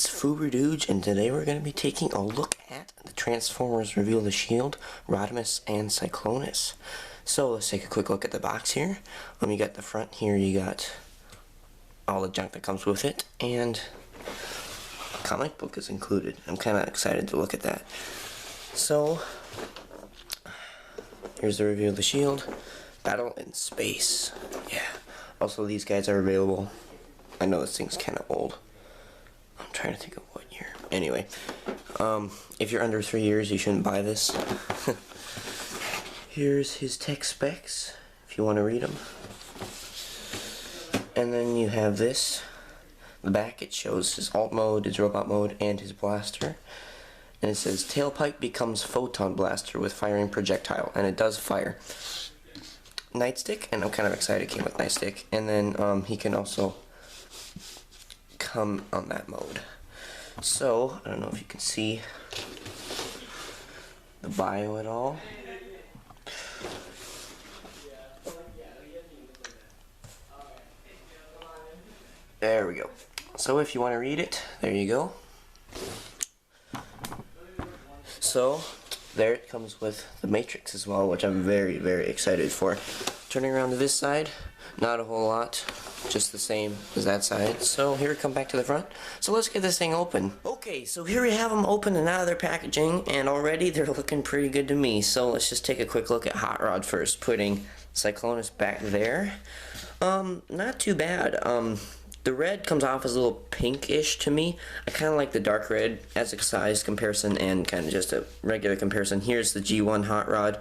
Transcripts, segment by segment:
it's Fooberduge, and today we're going to be taking a look at the Transformers Reveal the Shield, Rodimus, and Cyclonus. So let's take a quick look at the box here. You got the front here, you got all the junk that comes with it, and a comic book is included. I'm kind of excited to look at that. So, here's the Reveal the Shield, Battle in Space. Yeah. Also, these guys are available. I know this thing's kind of old. I'm trying to think of what year. Anyway, if you're under 3 years, you shouldn't buy this. Here's his tech specs, if you want to read them. And then you have this. The back, it shows his alt mode, his robot mode, and his blaster. And it says, tailpipe becomes photon blaster with firing projectile. And it does fire. Nightstick, and I'm kind of excited it came with Nightstick. And then he can also come on that mode. So, I don't know if you can see the bio at all. There we go. So if you want to read it, there you go. So, there it comes with the Matrix as well, which I'm very, very excited for. Turning around to this side, not a whole lot. Just the same as that side. So here we come back to the front. So let's get this thing open. Okay, so here we have them open and out of their packaging, and already they're looking pretty good to me. So let's just take a quick look at Hot Rod first, putting Cyclonus back there. Not too bad. The red comes off as a little pinkish to me. I kind of like the dark red as a size comparison and kind of just a regular comparison. Here's the G1 Hot Rod.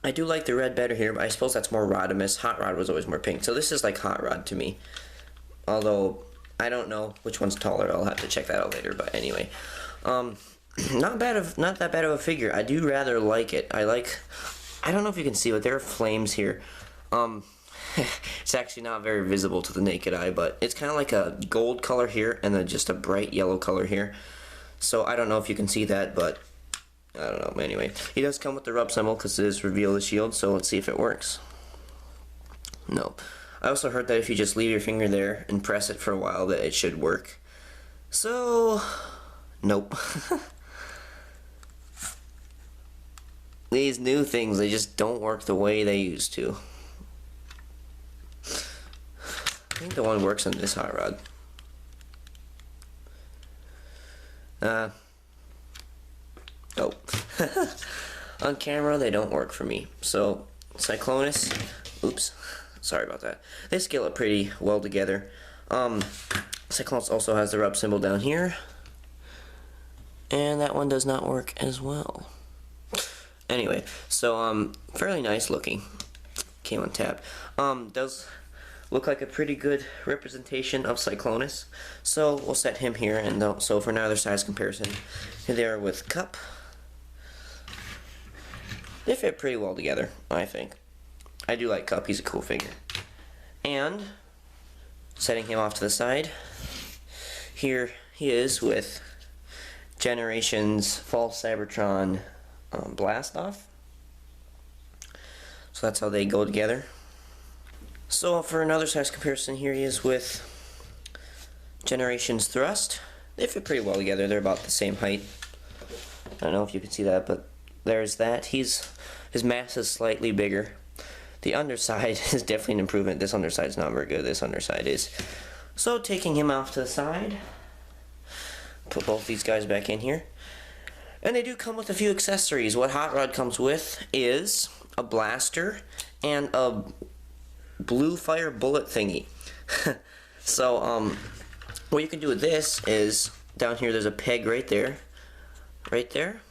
I do like the red better here, but I suppose that's more Rodimus. Hot Rod was always more pink, so this is like Hot Rod to me. Although, I don't know which one's taller. I'll have to check that out later, but anyway. Not that bad of a figure. I do rather like it. I don't know if you can see, but there are flames here. It's actually not very visible to the naked eye, but it's kind of like a gold color here, and then just a bright yellow color here. So, I don't know if you can see that, but I don't know. Anyway, he does come with the rub symbol because it is Reveal the Shield, so let's see if it works. No. I also heard that if you just leave your finger there and press it for a while that it should work. So, nope. These new things, they just don't work the way they used to. I think the one works on this Hot Rod. Oh. On camera, they don't work for me. So, Cyclonus, oops, sorry about that. They scale up pretty well together. Cyclonus also has the rub symbol down here. And that one does not work as well. Anyway, so, fairly nice looking. Came on tap. Does look like a pretty good representation of Cyclonus. So, we'll set him here, and so for another size comparison, there with Cup. They fit pretty well together, I think. I do like Cup, he's a cool figure. And, setting him off to the side, here he is with Generations Fall Cybertron Blast Off. So that's how they go together. So for another size comparison, here he is with Generations Thrust. They fit pretty well together, they're about the same height. I don't know if you can see that, but there's that. His mass is slightly bigger. The underside is definitely an improvement. This underside is not very good. This underside is. So taking him off to the side, put both these guys back in here. And they do come with a few accessories. What Hot Rod comes with is a blaster and a blue fire bullet thingy. So what you can do with this is down here there's a peg right there. Right there.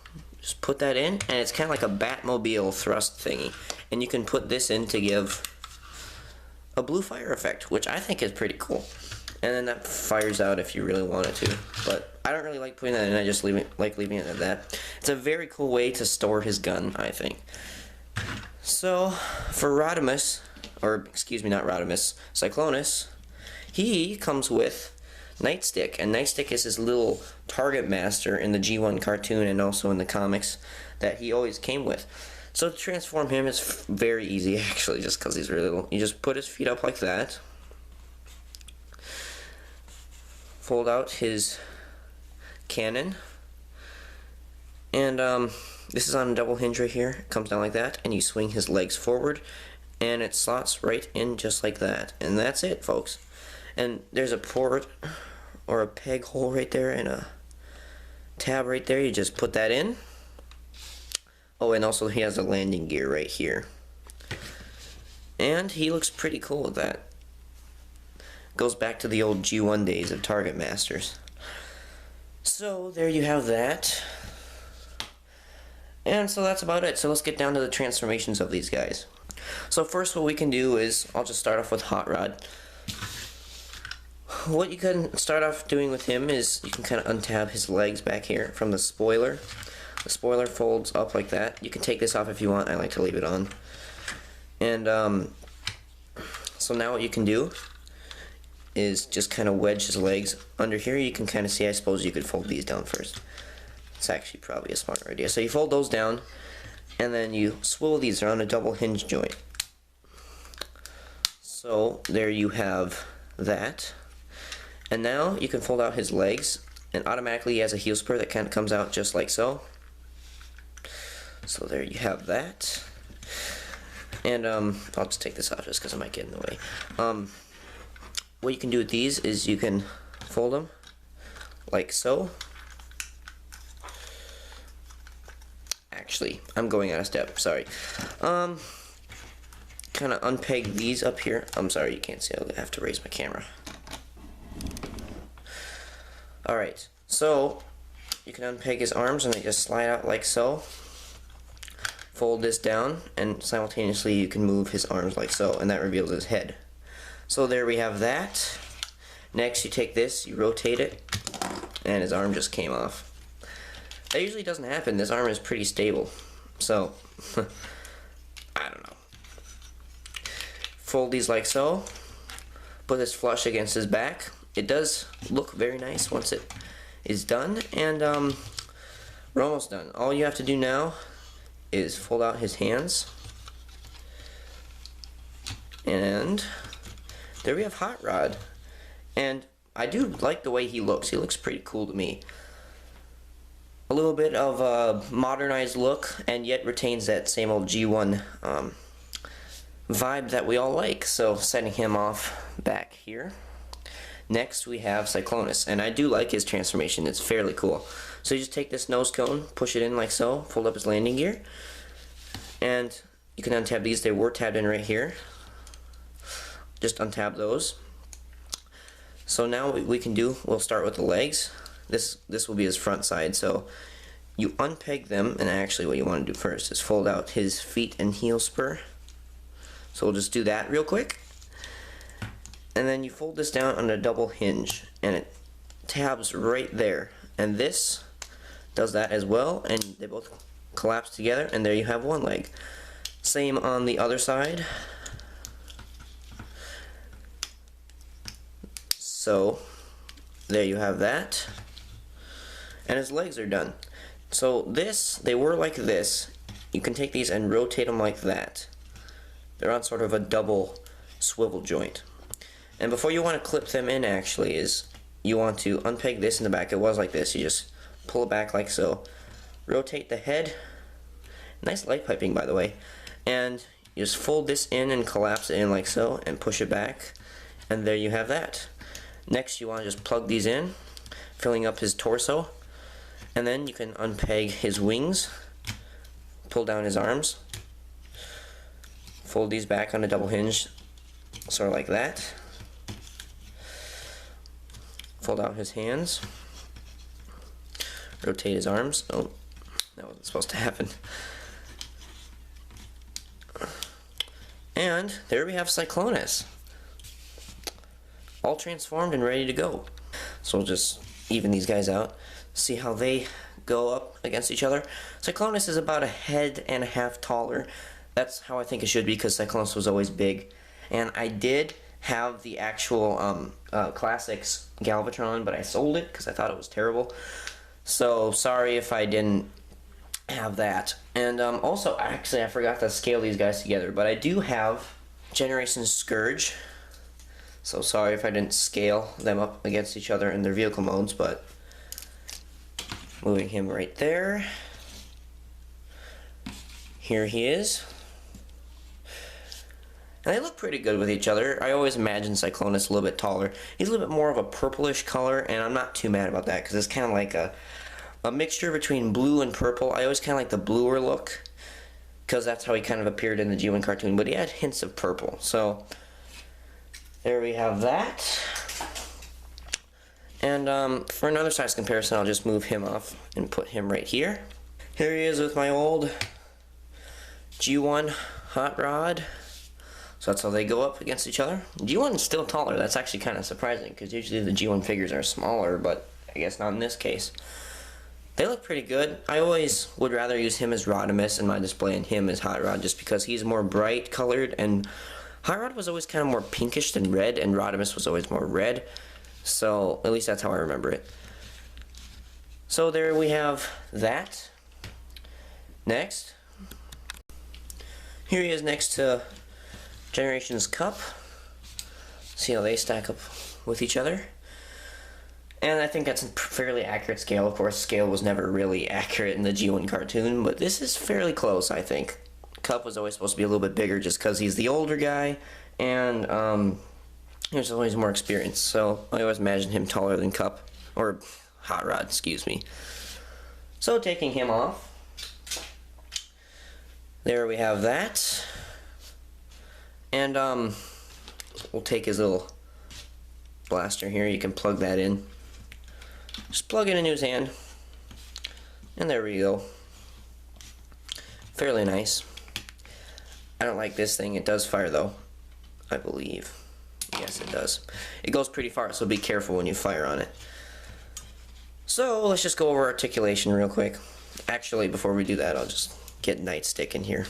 Just put that in, and it's kind of like a Batmobile thrust thingy. And you can put this in to give a blue fire effect, which I think is pretty cool. And then that fires out if you really wanted to. But I don't really like putting that in, I just like leaving it at that. It's a very cool way to store his gun, I think. So, for Rodimus, or excuse me, not Rodimus, Cyclonus, he comes with Nightstick, and Nightstick is his little target master in the G1 cartoon and also in the comics that he always came with. So to transform him is very easy, actually, just because he's really little. You just put his feet up like that, fold out his cannon, and this is on a double hinge right here. It comes down like that, and you swing his legs forward, and it slots right in just like that. And that's it, folks. And there's a port or a peg hole right there and a tab right there. You just put that in. Oh, and also he has a landing gear right here. And he looks pretty cool with that. Goes back to the old G1 days of Target Masters. So there you have that. And so that's about it. So let's get down to the transformations of these guys. So first what we can do is, I'll just start off with Hot Rod. What you can start off doing with him is you can kind of untab his legs back here from the spoiler. The spoiler folds up like that. You can take this off if you want. I like to leave it on. And so now what you can do is just kind of wedge his legs under here. You can kind of see, I suppose you could fold these down first. It's actually probably a smarter idea. So you fold those down, and then you swivel these around a double hinge joint. So there you have that. And now you can fold out his legs, and automatically he has a heel spur that kind of comes out just like so. So there you have that. And I'll just take this off just because I might get in the way. What you can do with these is you can fold them like so. Actually, I'm going out of step, sorry. Kind of unpeg these up here. I'm sorry, you can't see, I'll have to raise my camera. Alright, so you can unpeg his arms and they just slide out like so. Fold this down, and simultaneously you can move his arms like so, and that reveals his head. So there we have that. Next you take this, you rotate it, and his arm just came off. That usually doesn't happen. This arm is pretty stable. So, I don't know. Fold these like so. Put this flush against his back. It does look very nice once it is done. And we're almost done. All you have to do now is fold out his hands. And there we have Hot Rod. And I do like the way he looks. He looks pretty cool to me. A little bit of a modernized look, and yet retains that same old G1 vibe that we all like. So setting him off back here. Next we have Cyclonus, and I do like his transformation. It's fairly cool. So you just take this nose cone, push it in like so, fold up his landing gear, and you can untab these. They were tabbed in right here. Just untab those. So now what we can do, we'll start with the legs. This will be his front side, so you unpeg them, and actually what you want to do first is fold out his feet and heel spur. So we'll just do that real quick. And then you fold this down on a double hinge, and it tabs right there. And this does that as well, and they both collapse together, and there you have one leg. Same on the other side. So there you have that. And his legs are done. So they were like this. You can take these and rotate them like that. They're on sort of a double swivel joint. And before you want to clip them in, actually, is you want to unpeg this in the back. It was like this. You just pull it back like so. Rotate the head. Nice light piping, by the way. And you just fold this in and collapse it in like so, and push it back. And there you have that. Next, you want to just plug these in, filling up his torso. And then you can unpeg his wings, pull down his arms, fold these back on a double hinge, sort of like that. Fold out his hands, rotate his arms. Oh, that wasn't supposed to happen. And there we have Cyclonus, all transformed and ready to go. So we'll just even these guys out, see how they go up against each other. Cyclonus is about a head and a half taller. That's how I think it should be, because Cyclonus was always big. And I did have the actual Classics Galvatron, but I sold it because I thought it was terrible. So sorry if I didn't have that. And also, actually, I forgot to scale these guys together, but I do have Generation Scourge. So sorry if I didn't scale them up against each other in their vehicle modes, but moving him right there. Here he is. And they look pretty good with each other. I always imagine Cyclonus a little bit taller. He's a little bit more of a purplish color, and I'm not too mad about that because it's kind of like a mixture between blue and purple. I always kind of like the bluer look because that's how he kind of appeared in the G1 cartoon, but he had hints of purple. So there we have that. And for another size comparison, I'll just move him off and put him right here. Here he is with my old G1 Hot Rod. So that's how they go up against each other. G1 is still taller. That's actually kind of surprising because usually the G1 figures are smaller, but I guess not in this case. They look pretty good. I always would rather use him as Rodimus in my display and him as Hot Rod just because he's more bright colored, and Hot Rod was always kind of more pinkish than red, and Rodimus was always more red. So at least that's how I remember it. So there we have that. Next, here he is next to Generations Cup. See how they stack up with each other. And I think that's a fairly accurate scale. Of course, scale was never really accurate in the G1 cartoon, but this is fairly close, I think. Cup was always supposed to be a little bit bigger just because he's the older guy, and there's always more experience. So I always imagine him taller than Cup, or Hot Rod, excuse me. So taking him off, there we have that. And we'll take his little blaster here. You can plug that in. Just plug it into his hand. And there we go. Fairly nice. I don't like this thing. It does fire though, I believe. Yes, it does. It goes pretty far, so be careful when you fire on it. So let's just go over articulation real quick. Actually, before we do that, I'll just get Nightstick in here.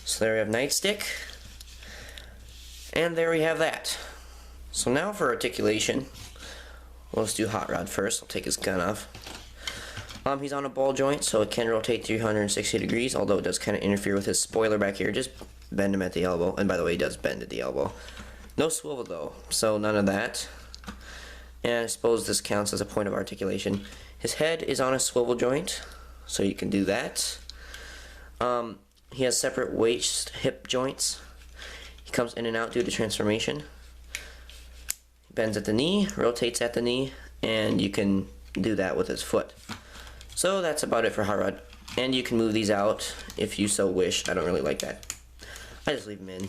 So there we have Nightstick, and there we have that. So now for articulation, let's do Hot Rod first. I'll take his gun off. He's on a ball joint, so it can rotate 360 degrees, although it does kind of interfere with his spoiler back here. Just bend him at the elbow, and by the way, he does bend at the elbow. No swivel though, so none of that. And I suppose this counts as a point of articulation. His head is on a swivel joint, so you can do that. He has separate waist hip joints. He comes in and out due to transformation. He bends at the knee, rotates at the knee, and you can do that with his foot. So that's about it for Hot Rod. And you can move these out if you so wish. I don't really like that. I just leave him in.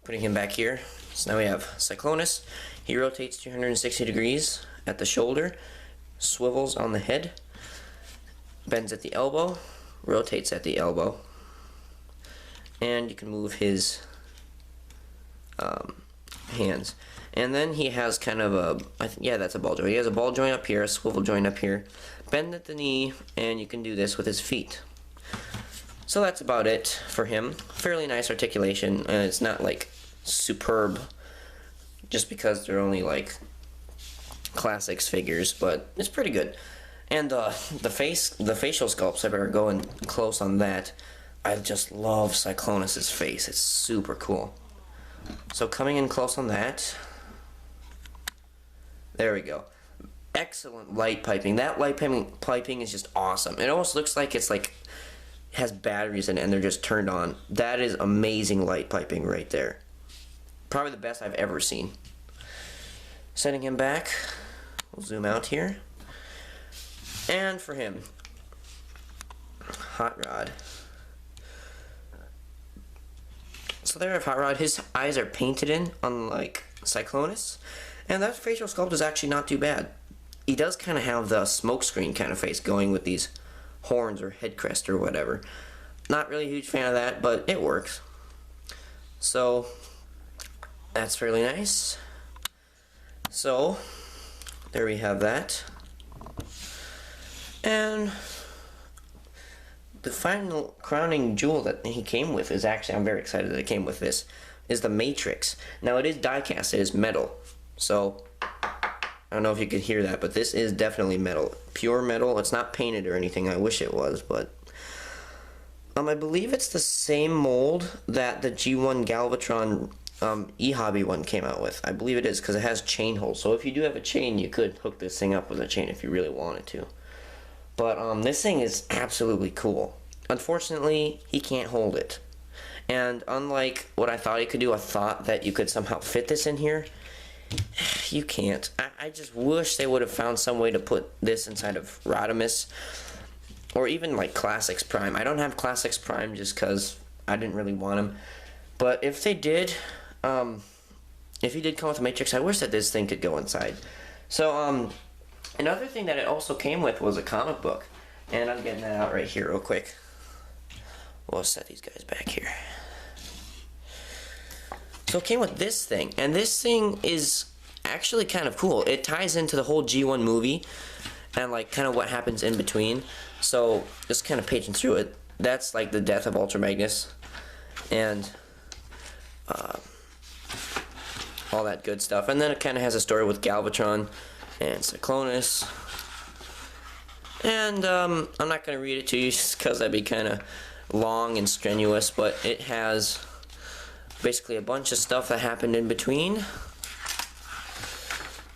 Putting him back here. So now we have Cyclonus. He rotates 360 degrees at the shoulder, swivels on the head, bends at the elbow, rotates at the elbow, and you can move his hands. And then he has kind of a, yeah, that's a ball joint. He has a ball joint up here, a swivel joint up here, bend at the knee, and you can do this with his feet. So that's about it for him. Fairly nice articulation, and it's not like superb just because they're only like classics figures, but it's pretty good. And the facial sculpts, I better go in close on that. I just love Cyclonus' face. It's super cool. So coming in close on that. There we go. Excellent light piping. That light piping is just awesome. It almost looks like it's like has batteries in it and they're just turned on. That is amazing light piping right there. Probably the best I've ever seen. Setting him back. We'll zoom out here. And for him, Hot Rod. So there I have Hot Rod. His eyes are painted in, unlike Cyclonus. And that facial sculpt is actually not too bad. He does kind of have the smokescreen kind of face going with these horns or head crest or whatever. Not really a huge fan of that, but it works. So that's fairly nice. So there we have that. And the final crowning jewel that he came with is actually, I'm very excited that it came with this, is the Matrix. Now it is die cast, it is metal. So I don't know if you could hear that, but this is definitely metal. Pure metal. It's not painted or anything. I wish it was, but I believe it's the same mold that the G1 Galvatron e-hobby one came out with. I believe it is, because it has chain holes. So if you do have a chain, you could hook this thing up with a chain if you really wanted to. But this thing is absolutely cool. Unfortunately, he can't hold it. And unlike what I thought he could do, I thought that you could somehow fit this in here. You can't. I just wish they would have found some way to put this inside of Rodimus. Or even like Classics Prime. I don't have Classics Prime just because I didn't really want him. But if they did, if he did come with a Matrix, I wish that this thing could go inside. So, another thing that it also came with was a comic book. And I'm getting that out right here real quick. We'll set these guys back here. So it came with this thing. And this thing is actually kind of cool. It ties into the whole G1 movie. And like kind of what happens in between. So just kind of paging through it. That's like the death of Ultra Magnus. And all that good stuff. And then it kind of has a story with Galvatron and Cyclonus. And I'm not going to read it to you just because that'd be kind of long and strenuous. But it has basically a bunch of stuff that happened in between.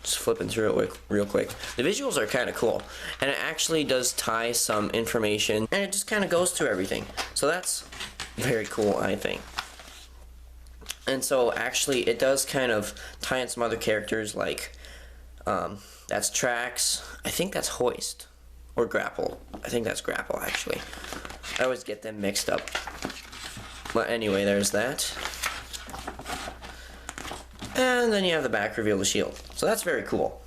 Just flipping through it real quick. The visuals are kind of cool. And it actually does tie some information. And it just kind of goes through everything. So that's very cool, I think. And so actually it does kind of tie in some other characters like that's Trax. I think that's Hoist. Or Grapple. I think that's Grapple actually. I always get them mixed up. But anyway, there's that. And then you have the back reveal the shield. So that's very cool.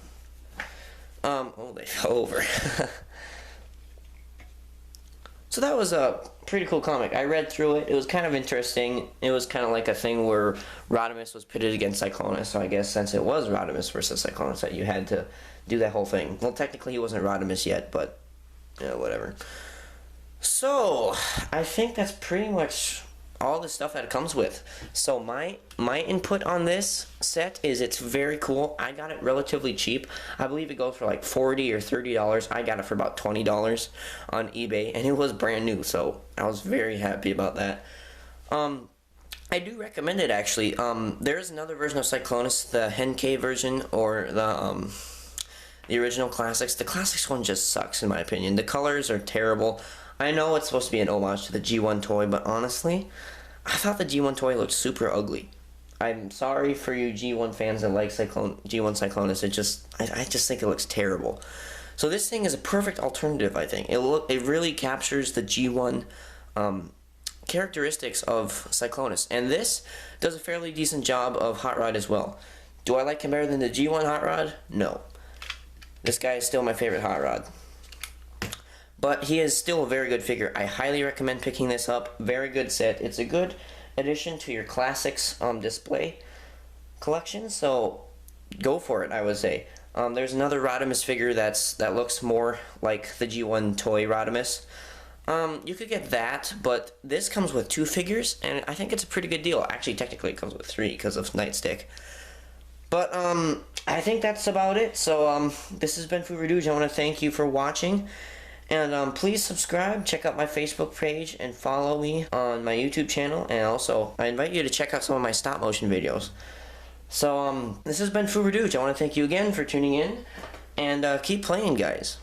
Oh, they fell over. So that was a pretty cool comic. I read through it. It was kind of interesting. It was kind of like a thing where Rodimus was pitted against Cyclonus. So I guess since it was Rodimus versus Cyclonus, that you had to do that whole thing. Well, technically he wasn't Rodimus yet, but yeah, whatever. So I think that's pretty much all the stuff that it comes with. So my input on this set is it's very cool. I got it relatively cheap. I believe it goes for like $40 or $30. I got it for about $20 on eBay, and it was brand new, so I was very happy about that. I do recommend it actually. There's another version of Cyclonus, the Henkei version, or the original Classics. The Classics one just sucks in my opinion. The colors are terrible. I know it's supposed to be an homage to the G1 toy, but honestly, I thought the G1 toy looked super ugly. I'm sorry for you G1 fans that like G1 Cyclonus. I just think it looks terrible. So this thing is a perfect alternative, I think. It really captures the G1 characteristics of Cyclonus, and this does a fairly decent job of Hot Rod as well. Do I like him better than the G1 Hot Rod? No. This guy is still my favorite Hot Rod. But he is still a very good figure. I highly recommend picking this up. Very good set. It's a good addition to your Classics display collection, so go for it, I would say. There's another Rodimus figure that looks more like the G1 toy Rodimus. You could get that, but this comes with 2 figures, and I think it's a pretty good deal. Actually, technically it comes with 3 because of Nightstick. But I think that's about it. So this has been Furuduge. I want to thank you for watching. And please subscribe, check out my Facebook page, and follow me on my YouTube channel. And also, I invite you to check out some of my stop motion videos. So, this has been Furuduge. I want to thank you again for tuning in. And keep playing, guys.